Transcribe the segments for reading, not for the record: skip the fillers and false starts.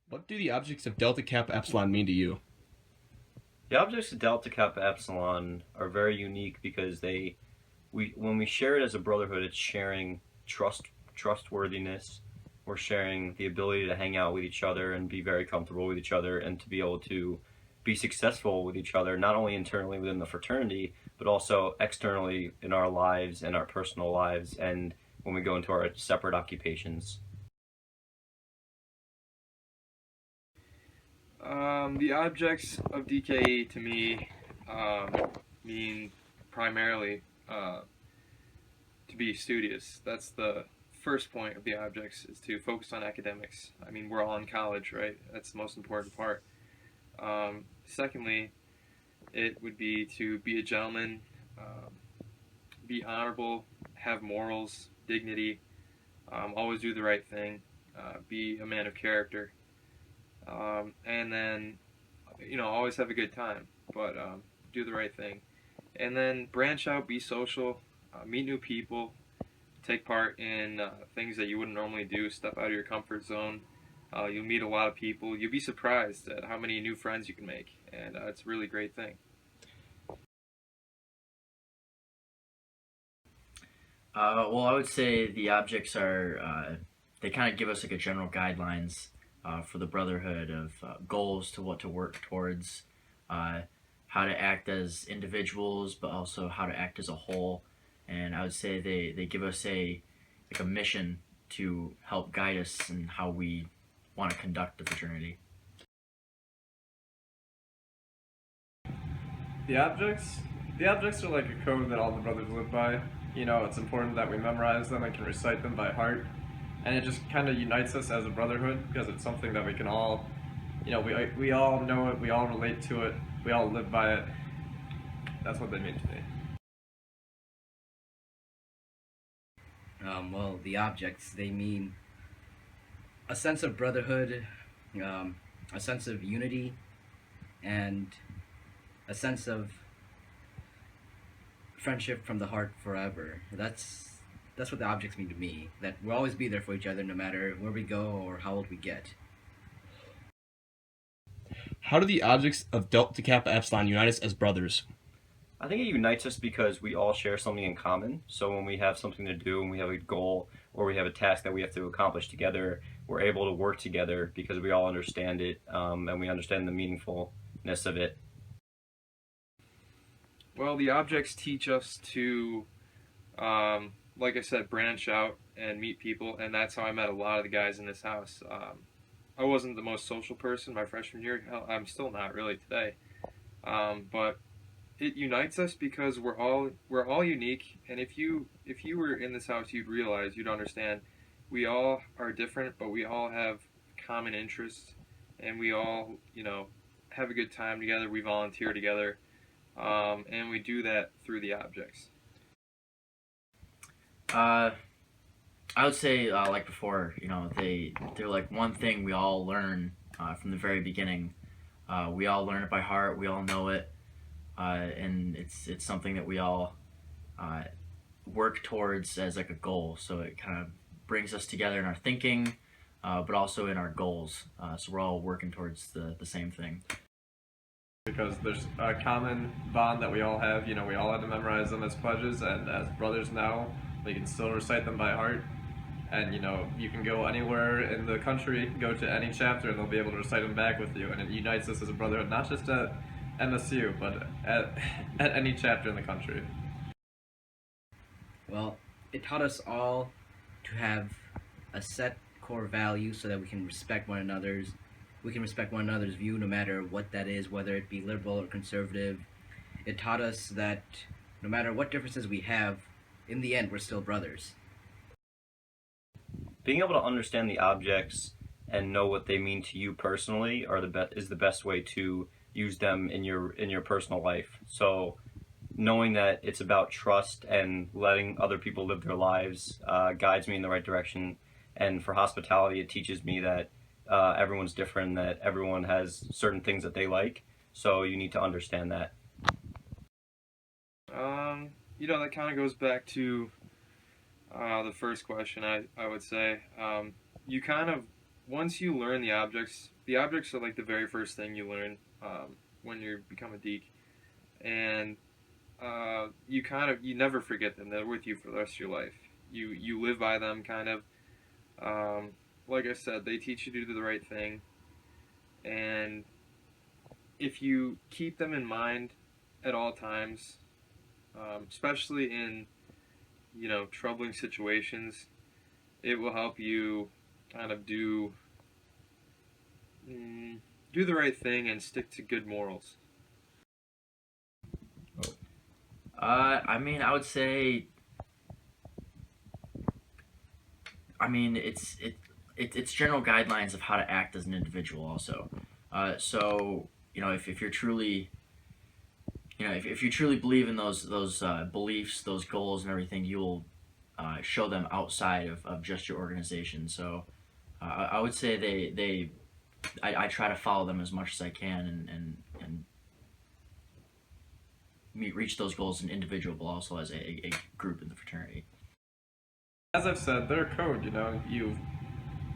What do the objects of delta kappa epsilon mean to you? The objects of Delta Kappa Epsilon are very unique because when we share it as a brotherhood, it's sharing trustworthiness. We're sharing the ability to hang out with each other and be very comfortable with each other and to be able to be successful with each other, not only internally within the fraternity, but also externally in our lives and our personal lives and when we go into our separate occupations. The objects of DKE to me mean primarily to be studious. That's the first point of the objects, is to focus on academics. I mean, we're all in college, right? That's the most important part. Secondly, it would be to be a gentleman, be honorable, have morals, dignity, always do the right thing, be a man of character. And then, always have a good time, but do the right thing. And then branch out, be social, meet new people, take part in things that you wouldn't normally do, step out of your comfort zone. You'll meet a lot of people. You'll be surprised at how many new friends you can make, and it's a really great thing. Well, I would say the objects are, they kind of give us like a general guidelines for the brotherhood of goals to what to work towards, how to act as individuals, but also how to act as a whole. And I would say they give us a mission to help guide us in how we want to conduct the fraternity. The objects? The objects are like a code that all the brothers live by. It's important that we memorize them and can recite them by heart. And it just kind of unites us as a brotherhood because it's something that we can all, we all know it, we all relate to it, we all live by it. That's what they mean to me. Well, the objects, they mean a sense of brotherhood, a sense of unity, and a sense of friendship from the heart forever. That's what the objects mean to me. That we'll always be there for each other no matter where we go or how old we get. How do the objects of delta kappa epsilon unite us as brothers? I think it unites us because we all share something in common. So when we have something to do and we have a goal or we have a task that we have to accomplish together, we're able to work together because we all understand it and we understand the meaningfulness of it. Well, the objects teach us to, like I said, branch out and meet people, and that's how I met a lot of the guys in this house. I wasn't the most social person my freshman year. Hell, I'm still not really today. But it unites us because we're all unique, and if you were in this house, you'd understand we all are different, but we all have common interests, and we all have a good time together. We volunteer together, and we do that through the objects. I would say, like before, they're like one thing we all learn from the very beginning. We all learn it by heart. We all know it. And it's something that we all work towards as like a goal. So it kind of brings us together in our thinking, but also in our goals. So we're all working towards the same thing. Because there's a common bond that we all have. We all had to memorize them as pledges, and as brothers now, we can still recite them by heart. And you can go anywhere in the country, go to any chapter, and they'll be able to recite them back with you. And it unites us as a brotherhood, not just at MSU, but at any chapter in the country. Well, it taught us all to have a set core value so that we can respect one another's view no matter what that is, whether it be liberal or conservative. It taught us that no matter what differences we have, in the end we're still brothers. Being able to understand the objects and know what they mean to you personally is the best way to use them in your personal life. So knowing that it's about trust and letting other people live their lives guides me in the right direction. And for hospitality, it teaches me that everyone's different, that everyone has certain things that they like. So you need to understand that. That kind of goes back to the first question. I would say you kind of, once you learn the objects the objects are like the very first thing you learn when you become a deke, and you never forget them. They're with you for the rest of your life. You live by them, kind of. Like I said, they teach you to do the right thing, and if you keep them in mind at all times, especially in troubling situations, it will help you kind of do the right thing and stick to good morals. I mean, I would say, it's general guidelines of how to act as an individual also. So, if you're truly, if you truly believe in those beliefs, those goals and everything, you'll show them outside of just your organization. So I would say I try to follow them as much as I can and reach those goals as an individual, but also as a group in the fraternity. As I've said, they're a code. You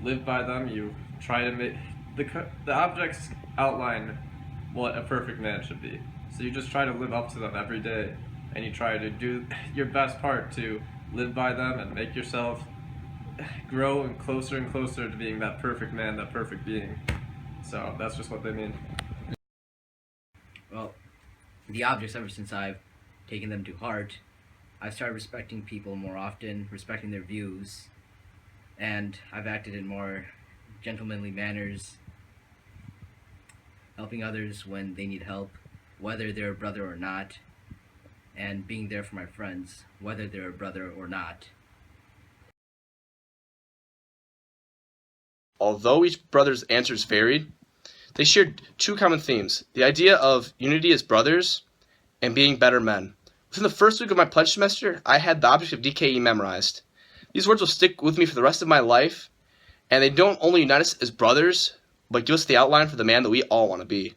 live by them. You try to make the objects outline what a perfect man should be. So you just try to live up to them every day, and you try to do your best part to live by them and make yourself grow and closer to being that perfect man, that perfect being. So that's just what they mean. Well, the objects, ever since I've taken them to heart, I've started respecting people more often, respecting their views, and I've acted in more gentlemanly manners, helping others when they need help, whether they're a brother or not, and being there for my friends, whether they're a brother or not. Although each brother's answers varied, they shared two common themes: the idea of unity as brothers and being better men. Within the first week of my pledge semester, I had the object of DKE memorized. These words will stick with me for the rest of my life, and they don't only unite us as brothers, but give us the outline for the man that we all want to be.